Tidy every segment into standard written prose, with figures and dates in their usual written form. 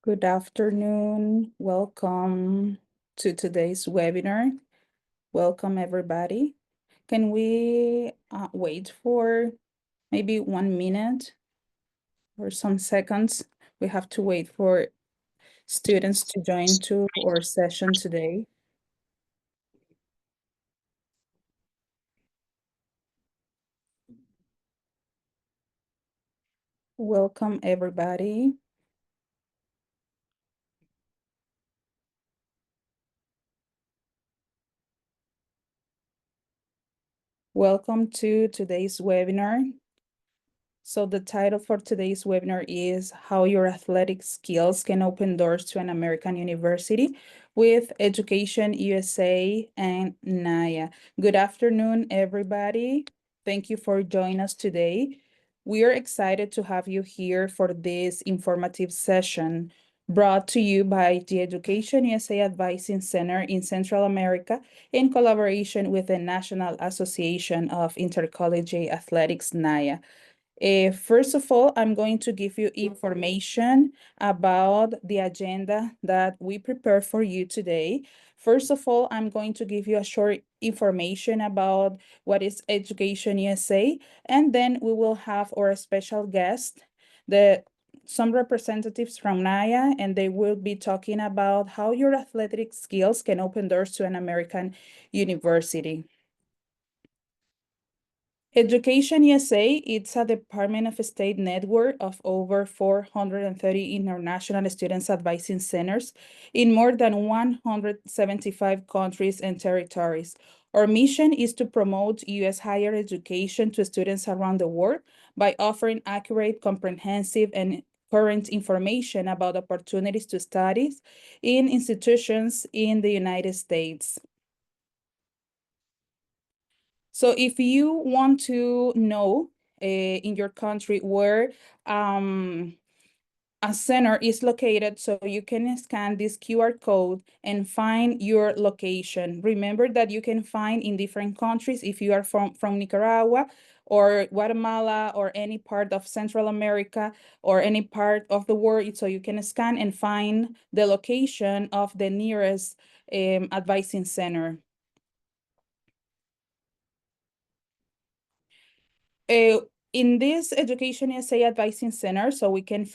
Good afternoon. Welcome to today's webinar. Welcome, everybody. Can we wait for maybe 1 minute or some seconds? We have to wait for students to join to our session today. Welcome, everybody. Welcome to today's webinar. So the title for today's webinar is How Your Athletic Skills Can Open Doors to an American University with Education USA and NAIA. Good afternoon, everybody. Thank you for joining us today. We are excited to have you here for this informative session brought to you by the Education USA Advising Center in Central America in collaboration with the National Association of Intercollegiate Athletics, NAIA. First of all, I'm going to give you information about the agenda that we prepared for you today. First of all, I'm going to give you a short information about what is Education USA, and then we will have our special guest, some representatives from NAIA, and they will be talking about how your athletic skills can open doors to an American university. Education USA, it's a Department of State network of over 430 international students advising centers in more than 175 countries and territories. Our mission is to promote U.S. higher education to students around the world by offering accurate, comprehensive, and current information about opportunities to study in institutions in the United States. So if you want to know in your country where a center is located, so you can scan this QR code and find your location. Remember that you can find in different countries if you are from Nicaragua or Guatemala or any part of Central America or any part of the world, so you can scan and find the location of the nearest advising center. Uh, in this Education USA Advising Center, so we can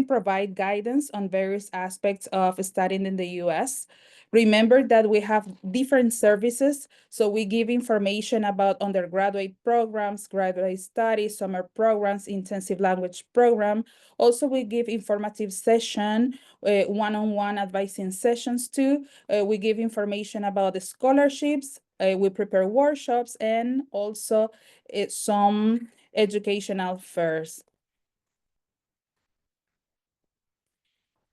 provide guidance on various aspects of studying in the U.S. Remember that we have different services, so we give information about undergraduate programs, graduate studies, summer programs, intensive language program. Also, we give informative session, one-on-one advising sessions too. We give information about the scholarships. We prepare workshops and also some educational fairs.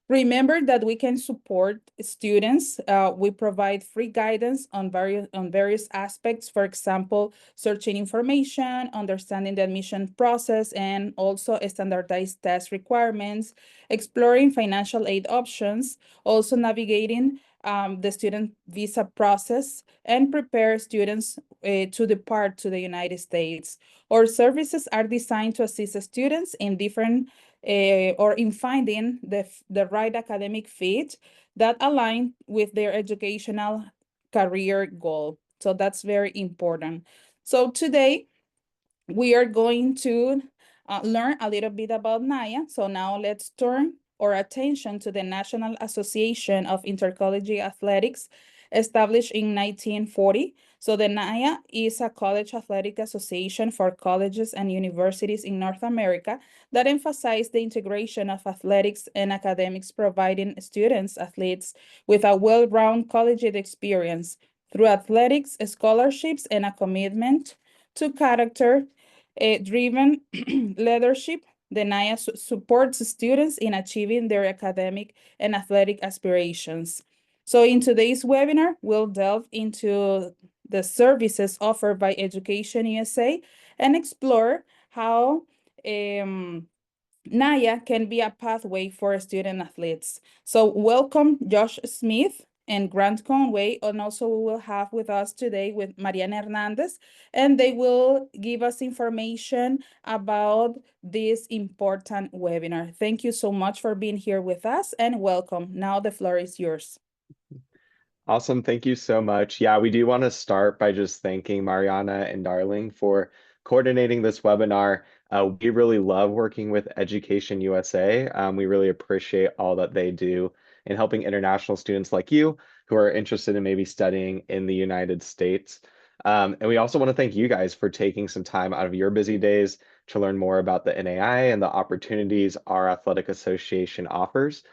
Remember that we can support students. We provide free guidance on various aspects. For example, searching information, understanding the admission process, and also standardized test requirements, exploring financial aid options, also navigating the student visa process, and prepare students to depart to the United States. Our services are designed to assist students in different or in finding the right academic fit that align with their educational career goal. So that's very important. So today we are going to learn a little bit about NAIA. So now let's turn our attention to the National Association of Intercollegiate Athletics, established in 1940. So the NAIA is a college athletic association for colleges and universities in North America that emphasize the integration of athletics and academics, providing students, athletes with a well-rounded collegiate experience through athletics, scholarships, and a commitment to character driven leadership. The NAIA supports students in achieving their academic and athletic aspirations. So in today's webinar, we'll delve into the services offered by Education USA and explore how NAIA can be a pathway for student athletes. So welcome, Josh Smith. and Grant Conway. And also we will have with us today with Mariana Hernandez, and they will give us information about this important webinar. Thank you so much for being here with us, and welcome. Now the floor is yours. Awesome. Thank you so much. Yeah, we do want to start by just thanking Mariana and Darling for coordinating this webinar. We really love working with Education USA. We really appreciate all that they do in helping international students like you who are interested in maybe studying in the United States. And we also want to thank you guys for taking some time out of your busy days to learn more about the NAI and the opportunities our athletic association offers.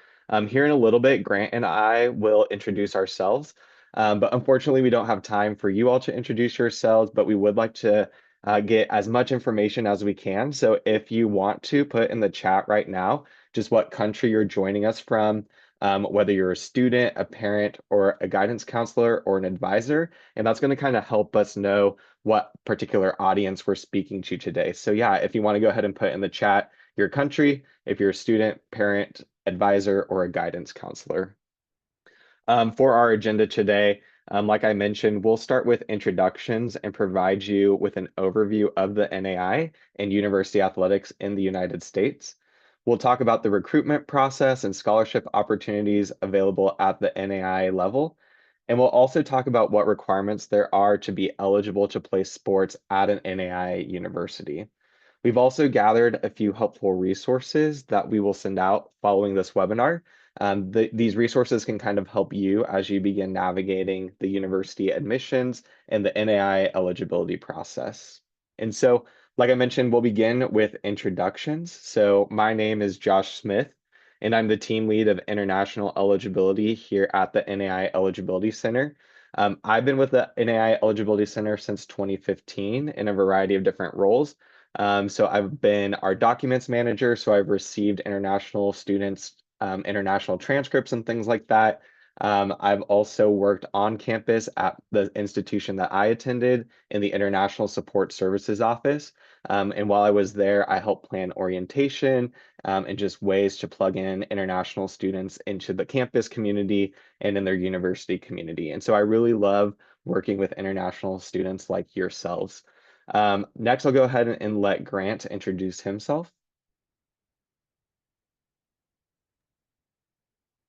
Here in a little bit, Grant and I will introduce ourselves, but unfortunately we don't have time for you all to introduce yourselves, but we would like to get as much information as we can. So if you want to put in the chat right now, just what country you're joining us from, whether you're a student, a parent, or a guidance counselor, or an advisor, and that's going to kind of help us know what particular audience we're speaking to today. So yeah, if you want to go ahead and put in the chat your country, if you're a student, parent, advisor, or a guidance counselor. For our agenda today, like I mentioned, we'll start with introductions and provide you with an overview of the NAI and university athletics in the United States. We'll talk about the recruitment process and scholarship opportunities available at the NAI level. And we'll also talk about what requirements there are to be eligible to play sports at an NAI university. We've also gathered a few helpful resources that we will send out following this webinar. These resources can kind of help you as you begin navigating the university admissions and the NAI eligibility process. And so, like I mentioned, we'll begin with introductions. So my name is Josh Smith, and I'm the team lead of international eligibility here at the NAI Eligibility Center. I've been with the NAI Eligibility Center since 2015 in a variety of different roles. So I've been our documents manager, so I've received international students, international transcripts and things like that. I've also worked on campus at the institution that I attended in the International Support Services Office. And while I was there, I helped plan orientation and just ways to plug in international students into the campus community and in their university community. And so I really love working with international students like yourselves. Next, I'll go ahead and let Grant introduce himself.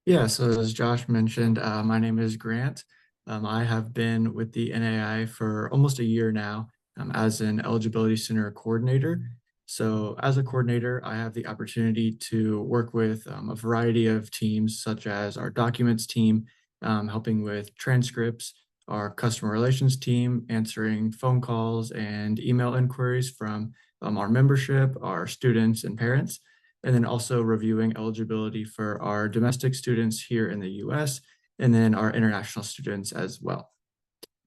Yeah, so as Josh mentioned, my name is Grant. I have been with the NAI for almost a year now as an eligibility center coordinator. So as a coordinator, I have the opportunity to work with a variety of teams, such as our documents team, helping with transcripts, our customer relations team, answering phone calls and email inquiries from our membership, our students and parents, and then also reviewing eligibility for our domestic students here in the US, and then our international students as well.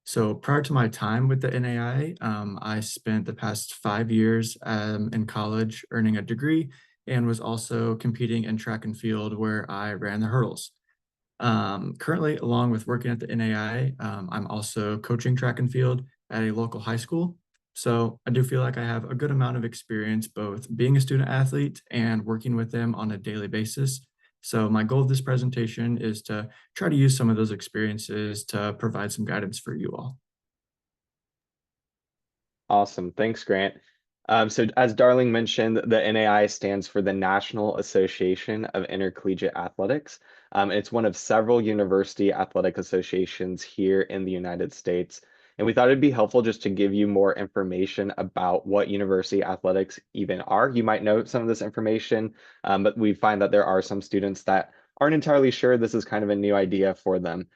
So prior to my time with the NAI, I spent the past 5 years in college earning a degree and was also competing in track and field where I ran the hurdles. Currently, along with working at the NAI, I'm also coaching track and field at a local high school. So I do feel like I have a good amount of experience both being a student athlete and working with them on a daily basis. So my goal of this presentation is to try to use some of those experiences to provide some guidance for you all. Awesome. Thanks, Grant. So as Darling mentioned, the NAI stands for the National Association of Intercollegiate Athletics. It's one of several university athletic associations here in the United States. And we thought it'd be helpful just to give you more information about what university athletics even are. You might know some of this information, but we find that there are some students that aren't entirely sure. This is kind of a new idea for them.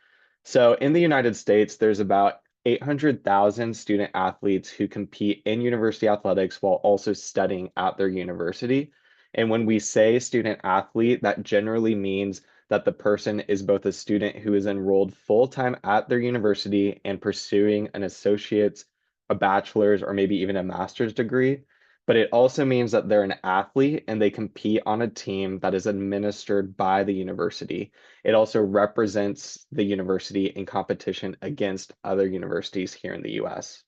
So in the United States, there's about 800,000 student athletes who compete in university athletics while also studying at their university. And when we say student athlete, that generally means that the person is both a student who is enrolled full-time at their university and pursuing an associate's, a bachelor's, or maybe even a master's degree. But it also means that they're an athlete and they compete on a team that is administered by the university. It also represents the university in competition against other universities here in the US.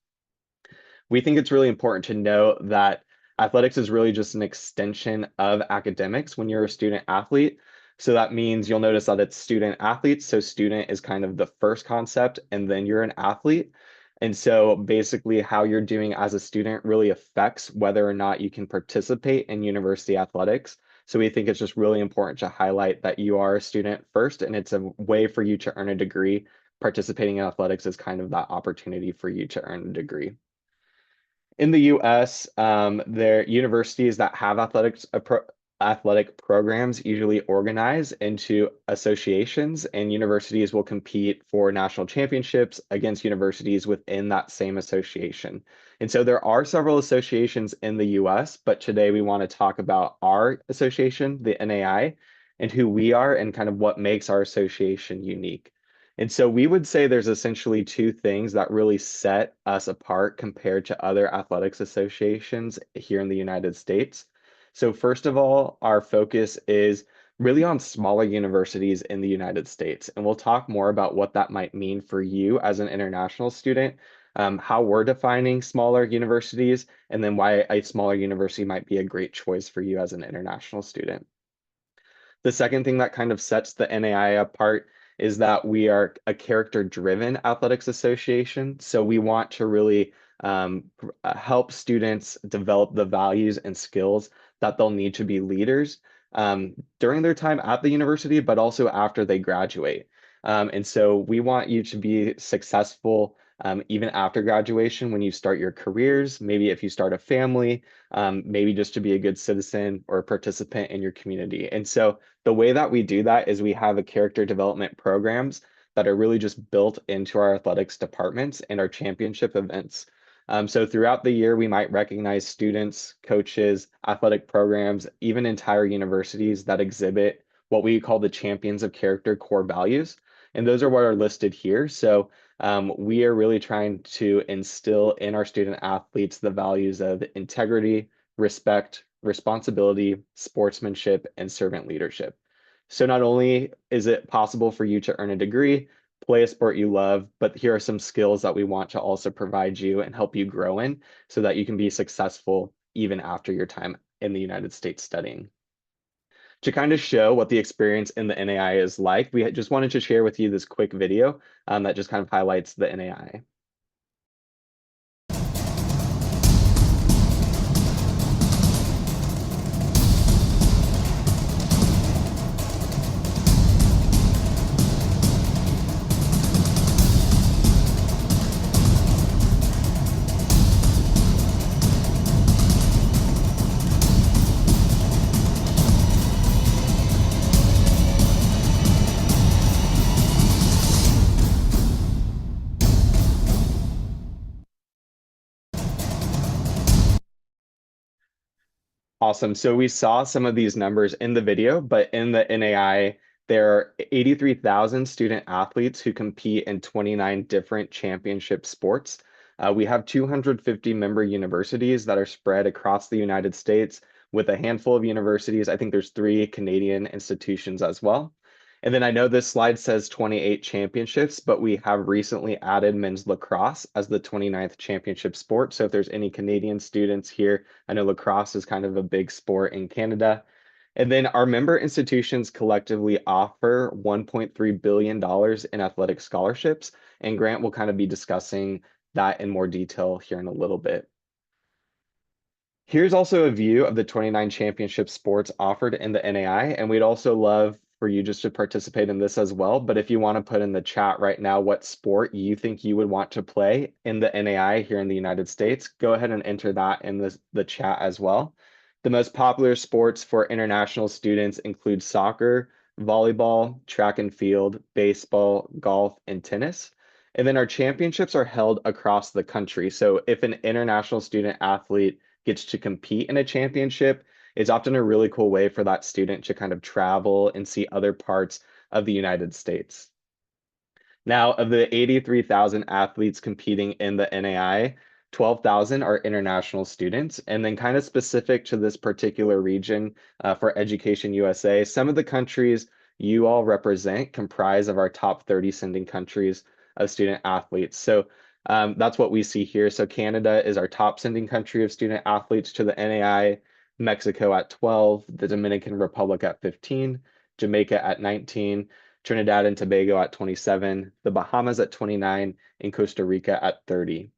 We think it's really important to note that athletics is really just an extension of academics when you're a student athlete. So that means you'll notice that it's student athletes. So student is kind of the first concept, and then you're an athlete. And so basically how you're doing as a student really affects whether or not you can participate in university athletics. So we think it's just really important to highlight that you are a student first, and it's a way for you to earn a degree. Participating in athletics is kind of that opportunity for you to earn a degree. In the US, there are universities that have athletic programs usually organize into associations, and universities will compete for national championships against universities within that same association. And so there are several associations in the US, but today we want to talk about our association, the NAI, and who we are and kind of what makes our association unique. And so we would say there's essentially two things that really set us apart compared to other athletics associations here in the United States. So first of all, our focus is really on smaller universities in the United States. And we'll talk more about what that might mean for you as an international student, how we're defining smaller universities, and then why a smaller university might be a great choice for you as an international student. The second thing that kind of sets the NAI apart is that we are a character-driven athletics association. So we want to really help students develop the values and skills that they'll need to be leaders during their time at the university, but also after they graduate. And so we want you to be successful even after graduation when you start your careers, maybe if you start a family, maybe just to be a good citizen or participant in your community. And so the way that we do that is we have a character development programs that are really just built into our athletics departments and our championship events. So throughout the year, we might recognize students, coaches, athletic programs, even entire universities that exhibit what we call the champions of character core values. And those are what are listed here. So we are really trying to instill in our student athletes the values of integrity, respect, responsibility, sportsmanship, and servant leadership. So not only is it possible for you to earn a degree, play a sport you love, but here are some skills that we want to also provide you and help you grow in so that you can be successful even after your time in the United States studying. To kind of show what the experience in the NAI is like, we just wanted to share with you this quick video that just kind of highlights the NAI. Awesome. So we saw some of these numbers in the video, but in the NAI, there are 83,000 student athletes who compete in 29 different championship sports. We have 250 member universities that are spread across the United States with a handful of universities. I think there's 3 Canadian institutions as well. And then I know this slide says 28 championships, but we have recently added men's lacrosse as the 29th championship sport. So if there's any Canadian students here, I know lacrosse is kind of a big sport in Canada. And then our member institutions collectively offer $1.3 billion in athletic scholarships. And Grant will kind of be discussing that in more detail here in a little bit. Here's also a view of the 29 championship sports offered in the NAI, and we'd also love for you just to participate in this as well. But if you want to put in the chat right now what sport you think you would want to play in the NAI here in the United States, go ahead and enter that in the chat as well. The most popular sports for international students include soccer, volleyball, track and field, baseball, golf, and tennis. And then our championships are held across the country. So if an international student athlete gets to compete in a championship, it's often a really cool way for that student to kind of travel and see other parts of the United States. Now, of the 83,000 athletes competing in the NAI, 12,000 are international students. And then kind of specific to this particular region for Education USA, some of the countries you all represent comprise of our top 30 sending countries of student athletes. So that's what we see here. So Canada is our top sending country of student athletes to the NAI, Mexico at 12, the Dominican Republic at 15, Jamaica at 19, Trinidad and Tobago at 27, the Bahamas at 29, and Costa Rica at 30.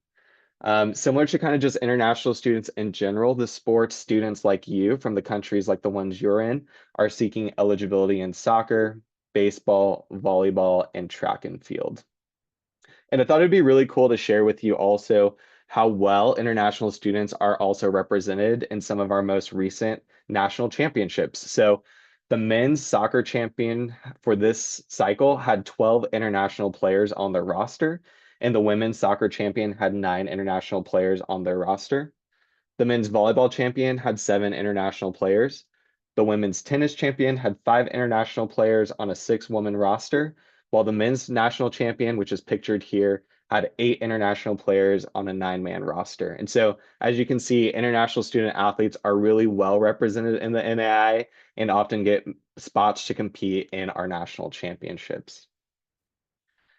Similar to kind of just international students in general, the sports students like you from the countries like the ones you're in are seeking eligibility in soccer, baseball, volleyball, and track and field. And I thought it'd be really cool to share with you also how well international students are also represented in some of our most recent national championships. So the men's soccer champion for this cycle had 12 international players on their roster, and the women's soccer champion had 9 international players on their roster. The men's volleyball champion had 7 international players. The women's tennis champion had 5 international players on a 6-woman roster, while the men's national champion, which is pictured here, had 8 international players on a 9-man roster. And so, as you can see, international student athletes are really well represented in the NAIA and often get spots to compete in our national championships.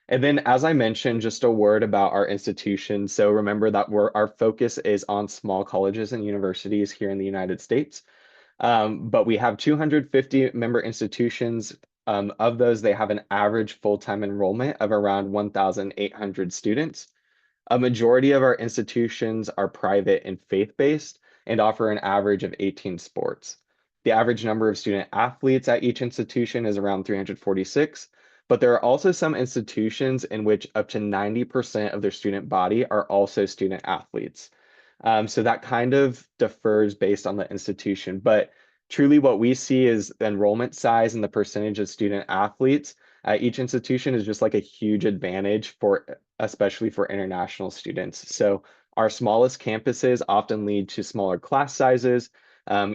And then, as I mentioned, just a word about our institution. So remember that our focus is on small colleges and universities here in the United States. But we have 250 member institutions. Of those, they have an average full-time enrollment of around 1,800 students. A majority of our institutions are private and faith-based and offer an average of 18 sports. The average number of student athletes at each institution is around 346, but there are also some institutions in which up to 90% of their student body are also student athletes. So that kind of differs based on the institution, but truly what we see is the enrollment size and the percentage of student athletes at each institution is just like a huge advantage for, especially for international students. So our smallest campuses often lead to smaller class sizes.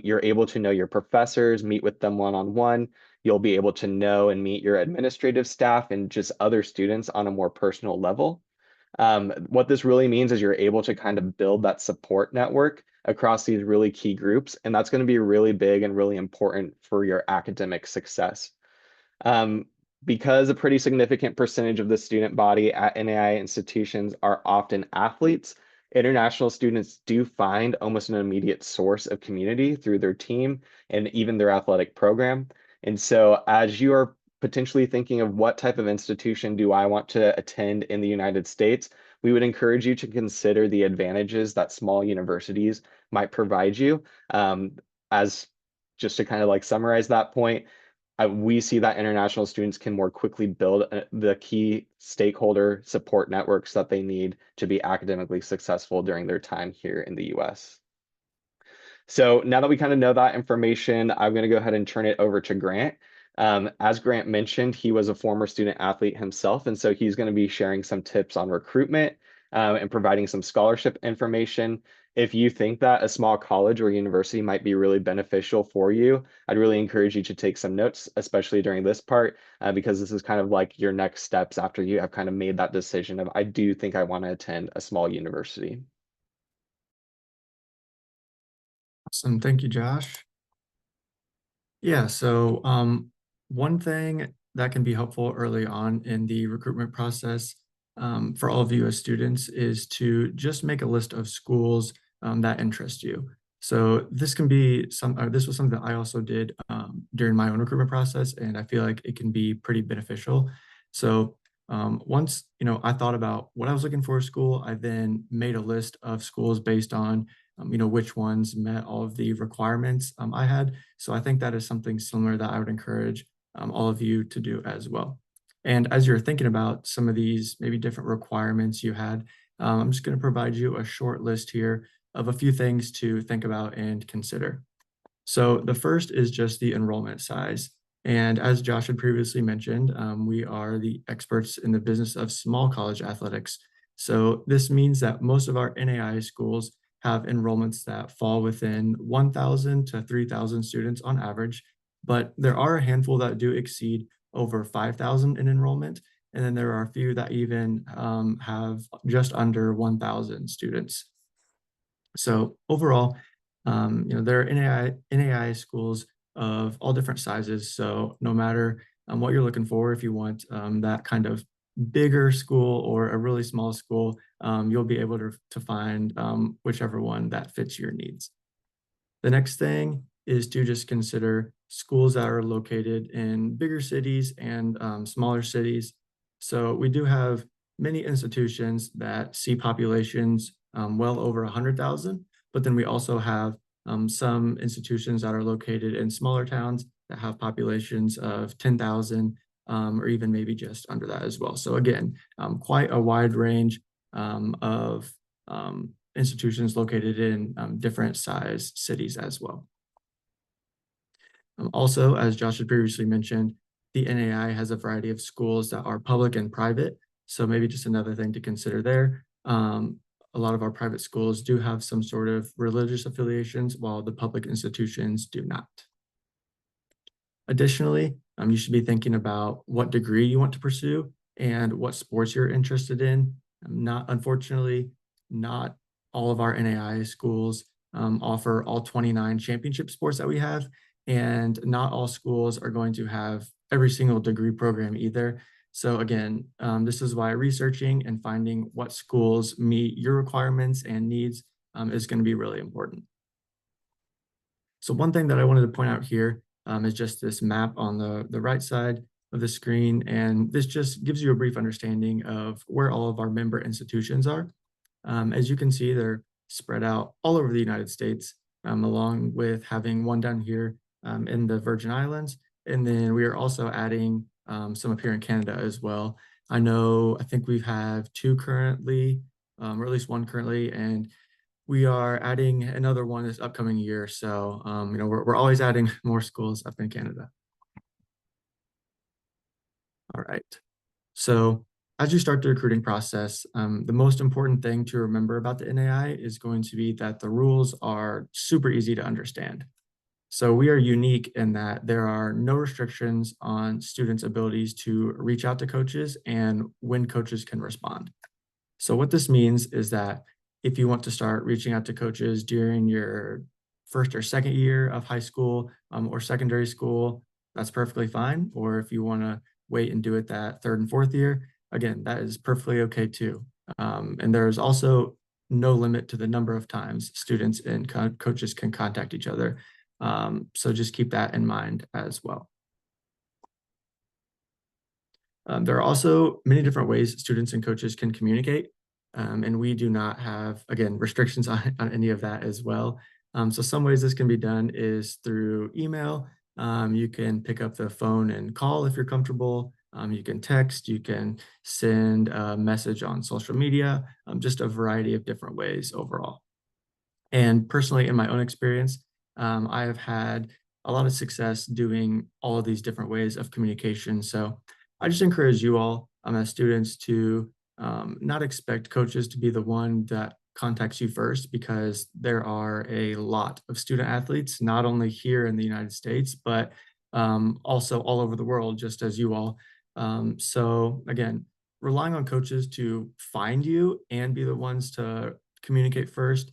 You're able to know your professors, meet with them one-on-one. You'll be able to know and meet your administrative staff and just other students on a more personal level. What this really means is you're able to kind of build that support network across these really key groups, and that's going to be really big and really important for your academic success. Because a pretty significant percentage of the student body at NAIA institutions are often athletes, international students do find almost an immediate source of community through their team and even their athletic program. And so as you are potentially thinking of what type of institution do I want to attend in the United States, we would encourage you to consider the advantages that small universities might provide you. As just to kind of like summarize that point, we see that international students can more quickly build the key stakeholder support networks that they need to be academically successful during their time here in the US. So now that we kind of know that information, I'm going to go ahead and turn it over to Grant. As Grant mentioned, he was a former student athlete himself, and so he's going to be sharing some tips on recruitment and providing some scholarship information. If you think that a small college or university might be really beneficial for you, I'd really encourage you to take some notes, especially during this part, because this is kind of like your next steps after you have kind of made that decision of, I do think I want to attend a small university. Awesome. Thank you, Josh. Yeah, so one thing that can be helpful early on in the recruitment process for all of you as students is to just make a list of schools that interest you. So this can be this was something that I also did during my own recruitment process, and I feel like it can be pretty beneficial. So once I thought about what I was looking for at school, I then made a list of schools based on which ones met all of the requirements I had. So I think that is something similar that I would encourage all of you to do as well. And as you're thinking about some of these maybe different requirements you had, I'm just going to provide you a short list here of a few things to think about and consider. So the first is just the enrollment size. And as Josh had previously mentioned, we are the experts in the business of small college athletics. So this means that most of our NAIA schools have enrollments that fall within 1,000 to 3,000 students on average, but there are a handful that do exceed over 5,000 in enrollment. And then there are a few that even have just under 1,000 students. So overall, there are NAIA schools of all different sizes. So no matter what you're looking for, if you want that kind of bigger school or a really small school, you'll be able to find whichever one that fits your needs. The next thing is to just consider schools that are located in bigger cities and smaller cities. So we do have many institutions that see populations well over 100,000, but then we also have some institutions that are located in smaller towns that have populations of 10,000 or even maybe just under that as well. So again, quite a wide range of institutions located in different size cities as well. Also, as Josh had previously mentioned, the NAI has a variety of schools that are public and private. So maybe just another thing to consider there. A lot of our private schools do have some sort of religious affiliations, while the public institutions do not. Additionally, you should be thinking about what degree you want to pursue and what sports you're interested in. Unfortunately, not all of our NAI schools offer all 29 championship sports that we have, and not all schools are going to have every single degree program either. So again, this is why researching and finding what schools meet your requirements and needs is going to be really important. So one thing that I wanted to point out here is just this map on the right side of the screen. And this just gives you a brief understanding of where all of our member institutions are. As you can see, they're spread out all over the United States, along with having one down here in the Virgin Islands. And then we are also adding some up here in Canada as well. I think we have two currently, or at least one currently, and we are adding another one this upcoming year. So, we're always adding more schools up in Canada. All right. So as you start the recruiting process, the most important thing to remember about the NAI is going to be that the rules are super easy to understand. So we are unique in that there are no restrictions on students' abilities to reach out to coaches and when coaches can respond. So what this means is that if you want to start reaching out to coaches during your first or second year of high school or secondary school, that's perfectly fine. Or if you want to wait and do it that third and fourth year, again, that is perfectly okay too. And there's also no limit to the number of times students and coaches can contact each other. So just keep that in mind as well. There are also many different ways students and coaches can communicate. And we do not have, again, restrictions on any of that as well. So some ways this can be done is through email. You can pick up the phone and call if you're comfortable. You can text, you can send a message on social media, just a variety of different ways overall. And personally, in my own experience, I have had a lot of success doing all of these different ways of communication. So I just encourage you all as students to not expect coaches to be the one that contacts you first, because there are a lot of student athletes, not only here in the United States, but also all over the world, just as you all. So again, relying on coaches to find you and be the ones to communicate first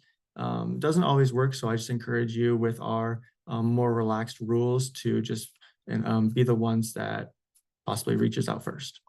doesn't always work. So I just encourage you with our more relaxed rules to just be the ones that possibly reaches out first.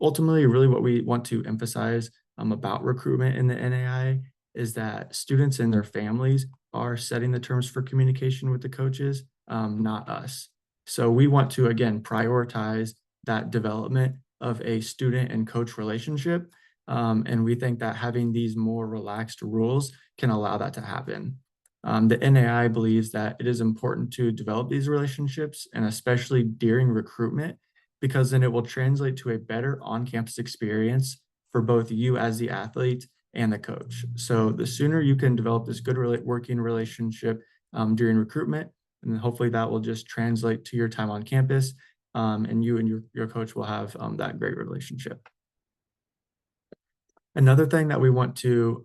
Ultimately, really what we want to emphasize about recruitment in the NAI is that students and their families are setting the terms for communication with the coaches, not us. So we want to, again, prioritize that development of a student and coach relationship. And we think that having these more relaxed rules can allow that to happen. The NAI believes that it is important to develop these relationships, and especially during recruitment, because then it will translate to a better on-campus experience for both you as the athlete and the coach. So the sooner you can develop this good working relationship during recruitment, and hopefully that will just translate to your time on campus, and you and your coach will have that great relationship. Another thing that we want to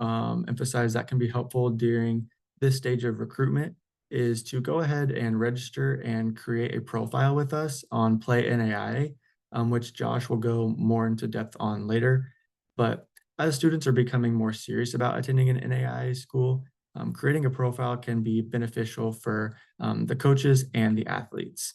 emphasize that can be helpful during this stage of recruitment is to go ahead and register and create a profile with us on Play NAIA, which Josh will go more into depth on later. But as students are becoming more serious about attending an NAIA school, creating a profile can be beneficial for the coaches and the athletes.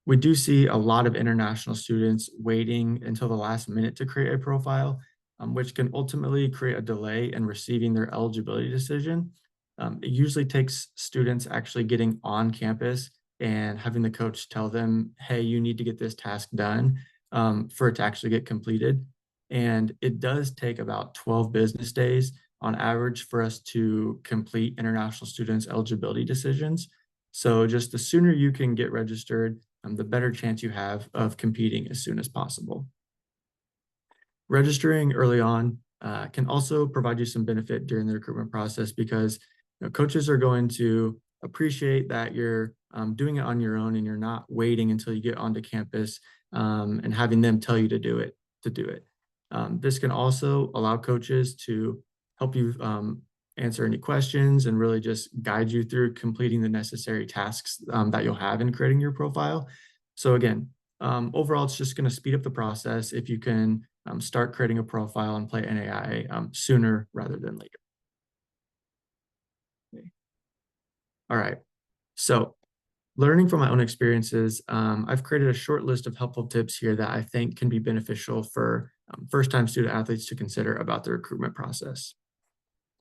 We do see a lot of international students waiting until the last minute to create a profile, which can ultimately create a delay in receiving their eligibility decision. It usually takes students actually getting on campus and having the coach tell them, hey, you need to get this task done for it to actually get completed. And it does take about 12 business days on average for us to complete international students' eligibility decisions. So just the sooner you can get registered, the better chance you have of competing as soon as possible. Registering early on can also provide you some benefit during the recruitment process because coaches are going to appreciate that you're doing it on your own and you're not waiting until you get onto campus and having them tell you to do it. This can also allow coaches to help you answer any questions and really just guide you through completing the necessary tasks that you'll have in creating your profile. So again, overall, it's just going to speed up the process if you can start creating a profile and play NAIA sooner rather than later. Okay. All right. So learning from my own experiences, I've created a short list of helpful tips here that I think can be beneficial for first-time student athletes to consider about the recruitment process.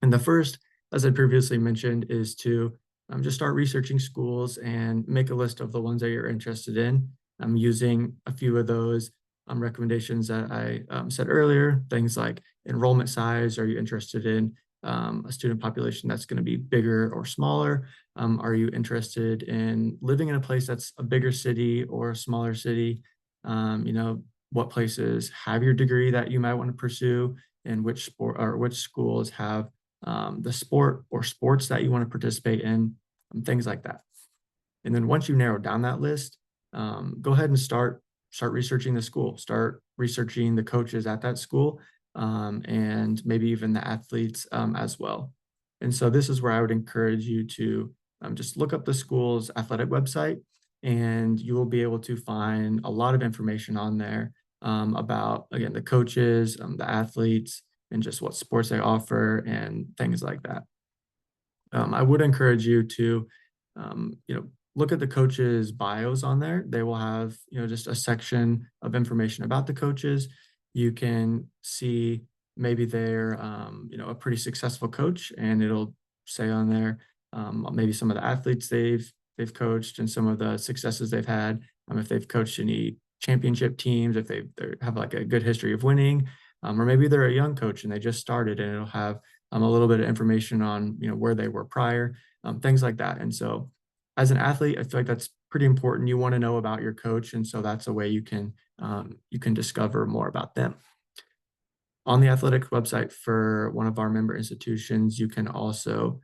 And the first, as I previously mentioned, is to just start researching schools and make a list of the ones that you're interested in. I'm using a few of those recommendations that I said earlier, things like enrollment size. Are you interested in a student population that's going to be bigger or smaller? Are you interested in living in a place that's a bigger city or a smaller city? What places have your degree that you might want to pursue, and which sport or which schools have the sport or sports that you want to participate in, things like that. And then once you narrow down that list, go ahead and start researching the school, start researching the coaches at that school, and maybe even the athletes as well. And so this is where I would encourage you to just look up the school's athletic website, and you will be able to find a lot of information on there about, again, the coaches, the athletes, and just what sports they offer and things like that. I would encourage you to, look at the coaches' bios on there. They will have, just a section of information about the coaches. You can see maybe they're, a pretty successful coach, and it'll say on there maybe some of the athletes they've coached and some of the successes they've had. If they've coached any championship teams, if they have like a good history of winning, or maybe they're a young coach and they just started, and it'll have a little bit of information on where they were prior, things like that. And so as an athlete, I feel like that's pretty important. You want to know about your coach, and so that's a way you can discover more about them. On the athletic website for one of our member institutions, you can also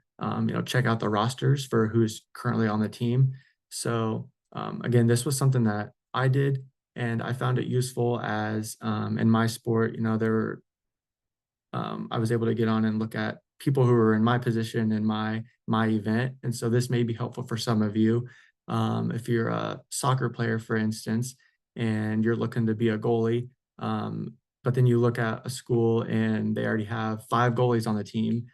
check out the rosters for who's currently on the team. So again, this was something that I did, and I found it useful as in my sport, I was able to get on and look at people who were in my position in my event. And so this may be helpful for some of you. If you're a soccer player, for instance, and you're looking to be a goalie, but then you look at a school and they already have 5 goalies on the team,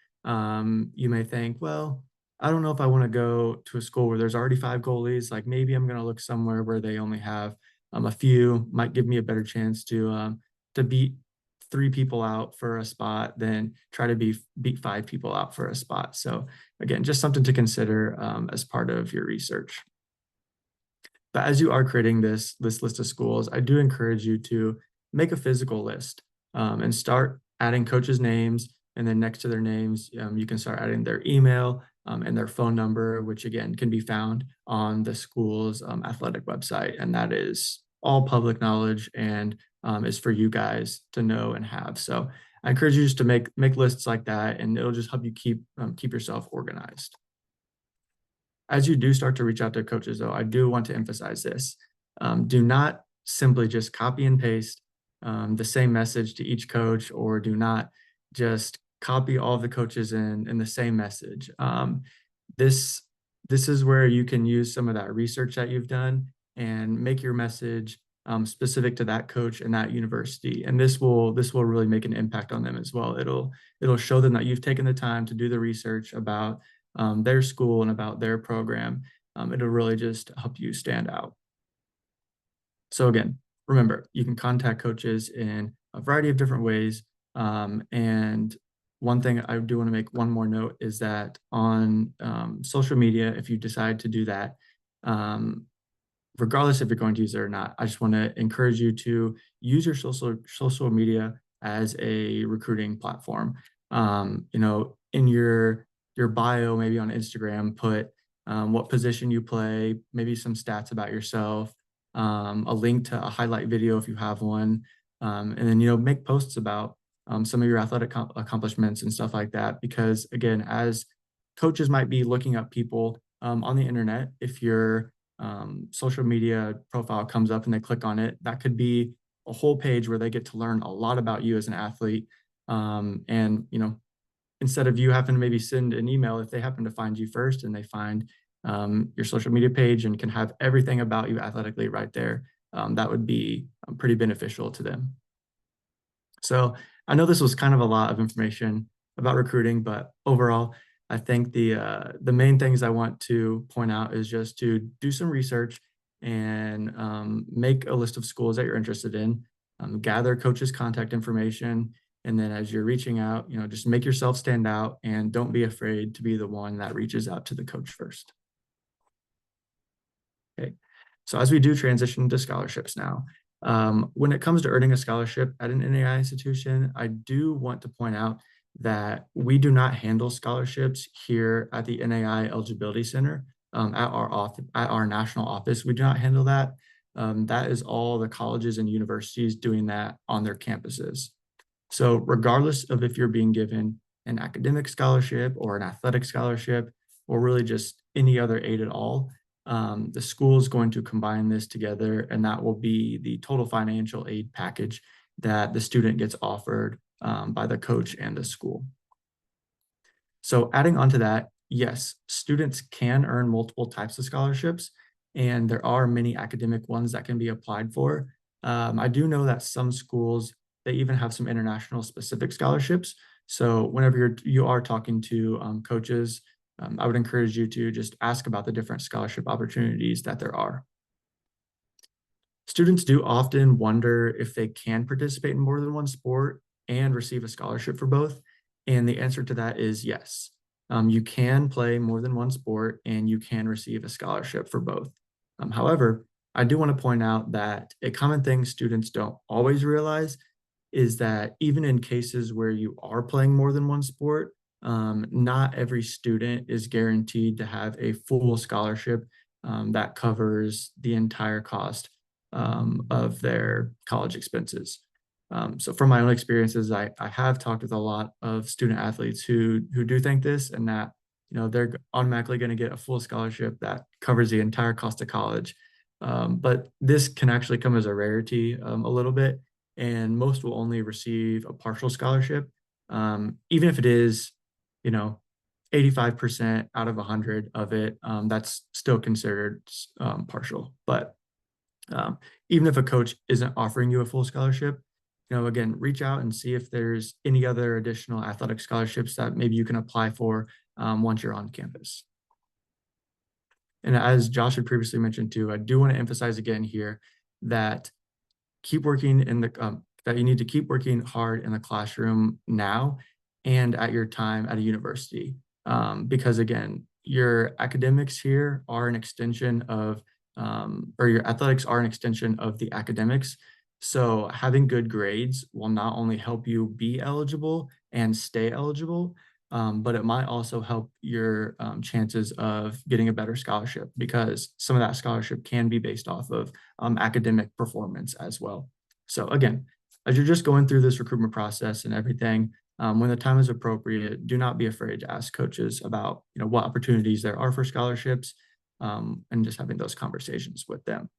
you may think, well, I don't know if I want to go to a school where there's already 5 goalies. Like maybe I'm going to look somewhere where they only have a few. Might give me a better chance to beat 3 people out for a spot than try to beat 5 people out for a spot. So again, just something to consider as part of your research. But as you are creating this list of schools, I do encourage you to make a physical list and start adding coaches' names. And then next to their names, you can start adding their email and their phone number, which again can be found on the school's athletic website. And that is all public knowledge and is for you guys to know and have. So I encourage you just to make lists like that, and it'll just help you keep yourself organized. As you do start to reach out to coaches, though, I do want to emphasize this. Do not simply just copy and paste the same message to each coach, or do not just copy all the coaches in the same message. This is where you can use some of that research that you've done and make your message specific to that coach and that university. And this will really make an impact on them as well. It'll show them that you've taken the time to do the research about their school and about their program. It'll really just help you stand out. So again, remember, you can contact coaches in a variety of different ways. And one thing I do want to make one more note is that on social media, if you decide to do that, regardless if you're going to use it or not, I just want to encourage you to use your social media as a recruiting platform. In your bio, maybe on Instagram, put what position you play, maybe some stats about yourself, a link to a highlight video if you have one, and then make posts about some of your athletic accomplishments and stuff like that. Because again, as coaches might be looking up people on the internet, if your social media profile comes up and they click on it, that could be a whole page where they get to learn a lot about you as an athlete. And instead of you having to maybe send an email, if they happen to find you first and they find your social media page and can have everything about you athletically right there, that would be pretty beneficial to them. So I know this was kind of a lot of information about recruiting, but overall, I think the main things I want to point out is just to do some research and make a list of schools that you're interested in, gather coaches' contact information, and then as you're reaching out, just make yourself stand out and don't be afraid to be the one that reaches out to the coach first. Okay, so as we do transition to scholarships now, when it comes to earning a scholarship at an NAIA institution, I do want to point out that we do not handle scholarships here at the NAIA Eligibility Center at our national office. We do not handle that. That is all the colleges and universities doing that on their campuses. So regardless of if you're being given an academic scholarship or an athletic scholarship, or really just any other aid at all, the school is going to combine this together, and that will be the total financial aid package that the student gets offered by the coach and the school. So adding on to that, yes, students can earn multiple types of scholarships, and there are many academic ones that can be applied for. I do know that some schools, they even have some international specific scholarships. So whenever you are talking to coaches, I would encourage you to just ask about the different scholarship opportunities that there are. Students do often wonder if they can participate in more than one sport and receive a scholarship for both. And the answer to that is yes. You can play more than one sport and you can receive a scholarship for both. However, I do want to point out that a common thing students don't always realize is that even in cases where you are playing more than one sport, not every student is guaranteed to have a full scholarship that covers the entire cost of their college expenses. So from my own experiences, I have talked with a lot of student athletes who do think this, and that they're automatically going to get a full scholarship that covers the entire cost of college. But this can actually come as a rarity a little bit, and most will only receive a partial scholarship, even if it is 85% out of 100 of it, that's still considered partial. But even if a coach isn't offering you a full scholarship, again, reach out and see if there's any other additional athletic scholarships that maybe you can apply for once you're on campus. And as Josh had previously mentioned too, I do want to emphasize again here that keep working in the that you need to keep working hard in the classroom now and at your time at a university, because again, your academics here are an extension of or your athletics are an extension of the academics. So having good grades will not only help you be eligible and stay eligible, but it might also help your chances of getting a better scholarship, because some of that scholarship can be based off of academic performance as well. So again, as you're just going through this recruitment process and everything, when the time is appropriate, do not be afraid to ask coaches about what opportunities there are for scholarships, and just having those conversations with them.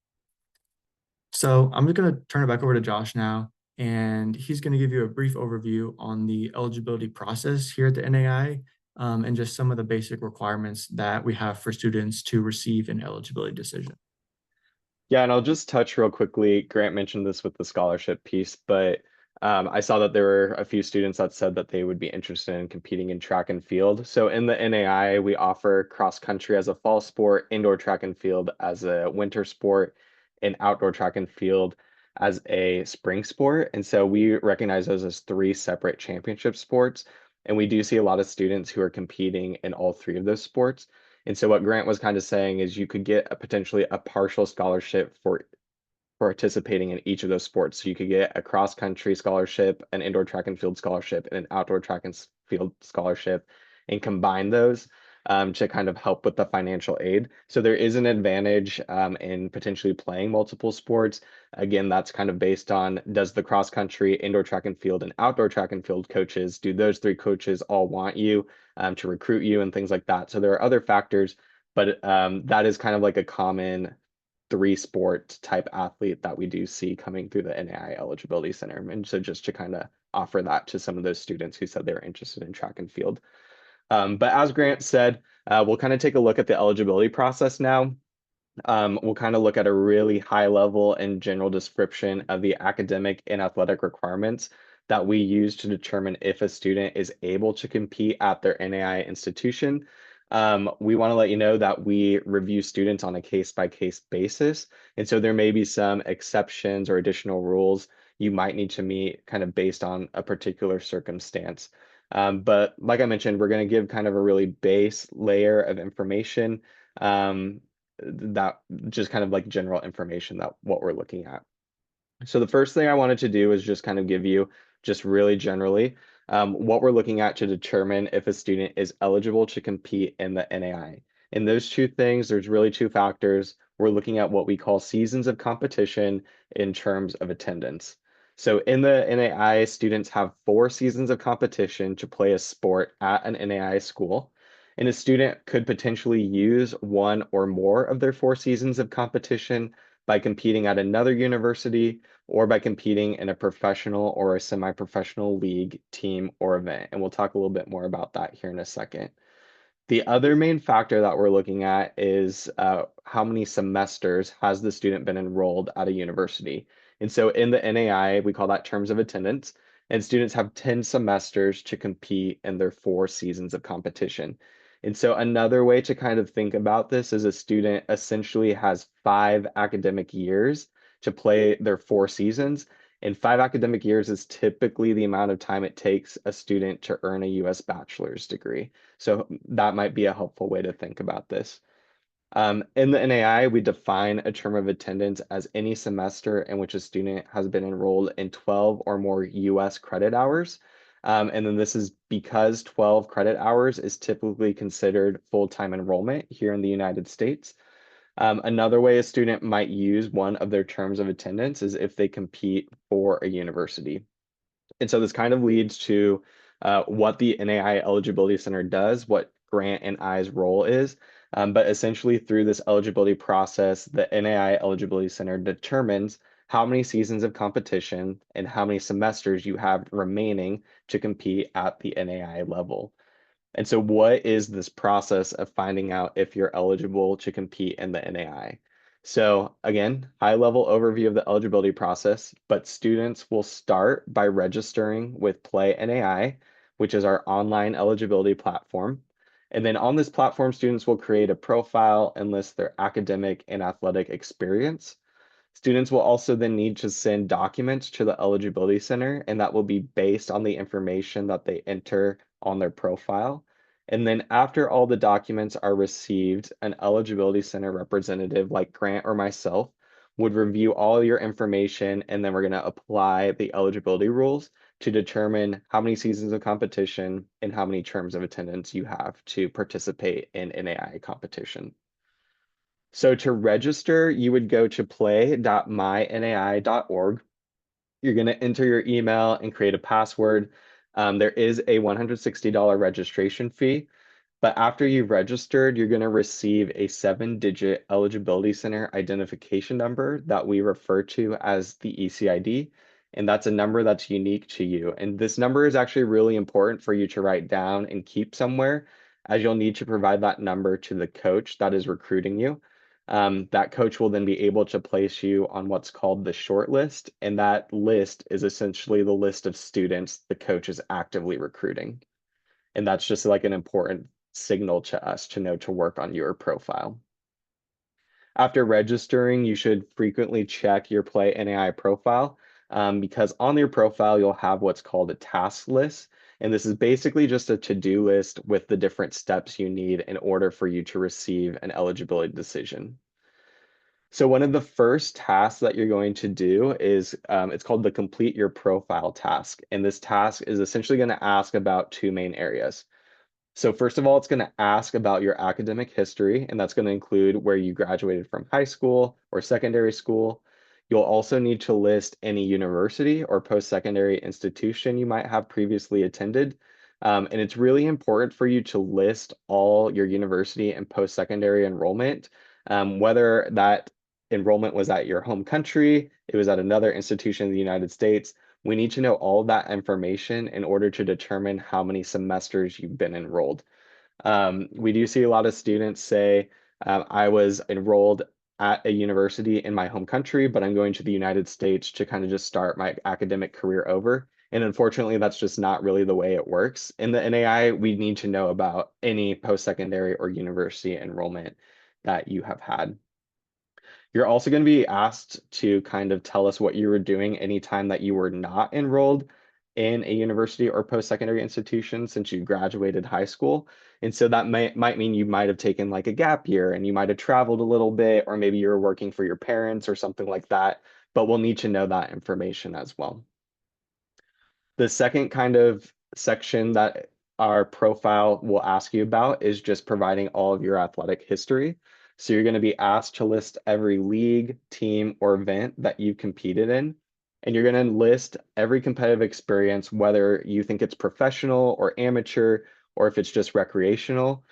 So I'm just going to turn it back over to Josh now, and he's going to give you a brief overview on the eligibility process here at the NAIA, and just some of the basic requirements that we have for students to receive an eligibility decision. Yeah, and I'll just touch real quickly. Grant mentioned this with the scholarship piece, but I saw that there were a few students that said that they would be interested in competing in track and field. So in the NAIA, we offer cross country as a fall sport, indoor track and field as a winter sport, and outdoor track and field as a spring sport. And so we recognize those as three separate championship sports. And we do see a lot of students who are competing in all three of those sports. And so what Grant was kind of saying is you could get potentially a partial scholarship for participating in each of those sports. So you could get a cross country scholarship, an indoor track and field scholarship, and an outdoor track and field scholarship, and combine those to kind of help with the financial aid. So there is an advantage in potentially playing multiple sports. Again, that's kind of based on, does the cross country, indoor track and field, and outdoor track and field coaches, do those three coaches all want you to recruit you and things like that? So there are other factors, but that is kind of like a common three-sport type athlete that we do see coming through the NAIA Eligibility Center. And so just to kind of offer that to some of those students who said they were interested in track and field. But as Grant said, we'll kind of take a look at the eligibility process now. We'll kind of look at a really high level and general description of the academic and athletic requirements that we use to determine if a student is able to compete at their NAIA institution. We want to let you know that we review students on a case-by-case basis. And so there may be some exceptions or additional rules you might need to meet kind of based on a particular circumstance. But like I mentioned, we're going to give kind of a really base layer of information that just kind of like general information that what we're looking at. So the first thing I wanted to do is just kind of give you just really generally what we're looking at to determine if a student is eligible to compete in the NAIA. And those two things, there's really two factors. We're looking at what we call seasons of competition in terms of attendance. So in the NAIA, students have 4 seasons of competition to play a sport at an NAIA school. And a student could potentially use one or more of their 4 seasons of competition by competing at another university or by competing in a professional or a semi-professional league, team, or event. And we'll talk a little bit more about that here in a second. The other main factor that we're looking at is how many semesters has the student been enrolled at a university. And so in the NAIA, we call that terms of attendance, and students have 10 semesters to compete in their 4 seasons of competition. And so another way to kind of think about this is a student essentially has 5 academic years to play their 4 seasons. And 5 academic years is typically the amount of time it takes a student to earn a US bachelor's degree. So that might be a helpful way to think about this. In the NAIA, we define a term of attendance as any semester in which a student has been enrolled in 12 or more US credit hours. And then this is because 12 credit hours is typically considered full-time enrollment here in the United States. Another way a student might use one of their terms of attendance is if they compete for a university. And so this kind of leads to what the NAIA Eligibility Center does, what Grant and I's role is. But essentially through this eligibility process, the NAIA Eligibility Center determines how many seasons of competition and how many semesters you have remaining to compete at the NAIA level. And so what is this process of finding out if you're eligible to compete in the NAIA? So again, high level overview of the eligibility process, but students will start by registering with Play NAIA, which is our online eligibility platform. And then on this platform, students will create a profile and list their academic and athletic experience. Students will also then need to send documents to the Eligibility Center, and that will be based on the information that they enter on their profile. And then after all the documents are received, an Eligibility Center representative like Grant or myself would review all your information, and then we're going to apply the eligibility rules to determine how many seasons of competition and how many terms of attendance you have to participate in NAIA competition. So to register, you would go to play.mynai.org. You're going to enter your email and create a password. There is a $160 registration fee, but after you've registered, you're going to receive a 7-digit Eligibility Center identification number that we refer to as the ECID, and that's a number that's unique to you. And this number is actually really important for you to write down and keep somewhere, as you'll need to provide that number to the coach that is recruiting you. That coach will then be able to place you on what's called the short list, and that list is essentially the list of students the coach is actively recruiting. And that's just like an important signal to us to know to work on your profile. After registering, you should frequently check your Play NAIA profile because on your profile, you'll have what's called a task list. And this is basically just a to-do list with the different steps you need in order for you to receive an eligibility decision. So one of the first tasks that you're going to do is, it's called the complete your profile task. And this task is essentially going to ask about two main areas. So first of all, it's going to ask about your academic history, and that's going to include where you graduated from high school or secondary school. You'll also need to list any university or post-secondary institution you might have previously attended. And it's really important for you to list all your university and post-secondary enrollment, whether that enrollment was at your home country, it was at another institution in the United States. We need to know all of that information in order to determine how many semesters you've been enrolled. We do see a lot of students say, I was enrolled at a university in my home country, but I'm going to the United States to kind of just start my academic career over. And unfortunately, that's just not really the way it works. In the NAI, we need to know about any post-secondary or university enrollment that you have had. You're also going to be asked to kind of tell us what you were doing anytime that you were not enrolled in a university or post-secondary institution since you graduated high school. And so that might mean you might have taken like a gap year and you might have traveled a little bit, or maybe you're working for your parents or something like that, but we'll need to know that information as well. The second kind of section that our profile will ask you about is just providing all of your athletic history. So you're going to be asked to list every league, team, or event that you've competed in. And you're going to list every competitive experience, whether you think it's professional or amateur, or if it's just recreational.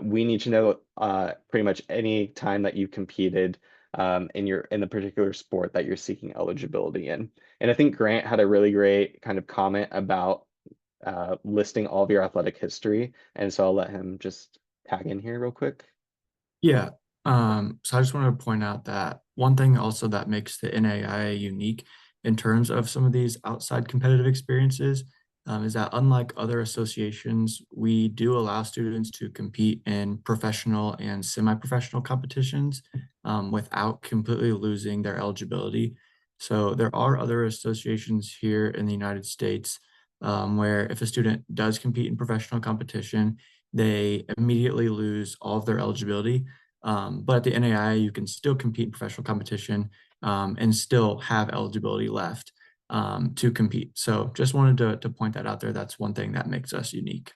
We need to know pretty much any time that you've competed in the particular sport that you're seeking eligibility in. And I think Grant had a really great kind of comment about listing all of your athletic history. And so I'll let him just tag in here real quick. Yeah. So I just wanted to point out that one thing also that makes the NAIA unique in terms of some of these outside competitive experiences is that unlike other associations, we do allow students to compete in professional and semi-professional competitions without completely losing their eligibility. So there are other associations here in the United States where if a student does compete in professional competition, they immediately lose all of their eligibility. But at the NAIA, you can still compete in professional competition and still have eligibility left to compete. So just wanted to point that out there. That's one thing that makes us unique.